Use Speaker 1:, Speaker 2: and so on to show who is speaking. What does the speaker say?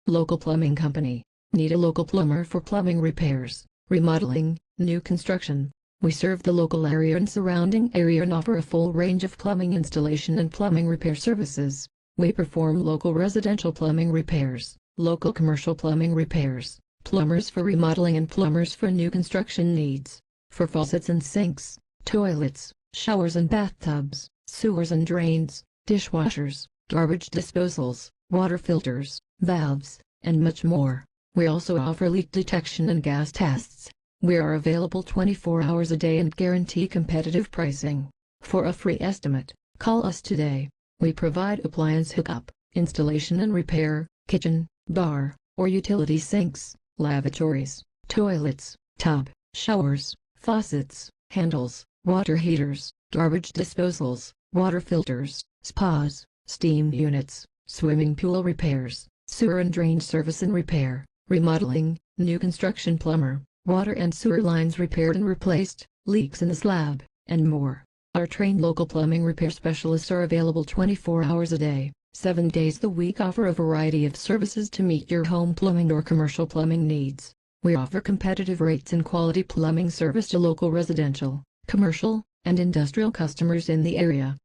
Speaker 1: Local plumbing company. Need a local plumber for plumbing repairs, remodeling, new construction. We serve the local area and surrounding area and offer a full range of plumbing installation and plumbing repair services. We perform local residential plumbing repairs, local commercial plumbing repairs, plumbers for remodeling and plumbers for new construction needs. For faucets and sinks, toilets, showers and bathtubs, sewers and drains, dishwashers, garbage disposals, water filters, valves, and much more. We also offer leak detection and gas tests. We are available 24 hours a day and guarantee competitive pricing. For a free estimate, call us today. We provide appliance hookup, installation and repair, kitchen, bar, or utility sinks, lavatories, toilets, tub, showers, faucets, handles, water heaters, garbage disposals, water filters, spas, steam units, swimming pool repairs, sewer and drain service and repair, remodeling, new construction plumber, water and sewer lines repaired and replaced, leaks in the slab, and more. Our trained local plumbing repair specialists are available 24 hours a day, 7 days a week, offer a variety of services to meet your home plumbing or commercial plumbing needs. We offer competitive rates and quality plumbing service to local residential, commercial, and industrial customers in the area.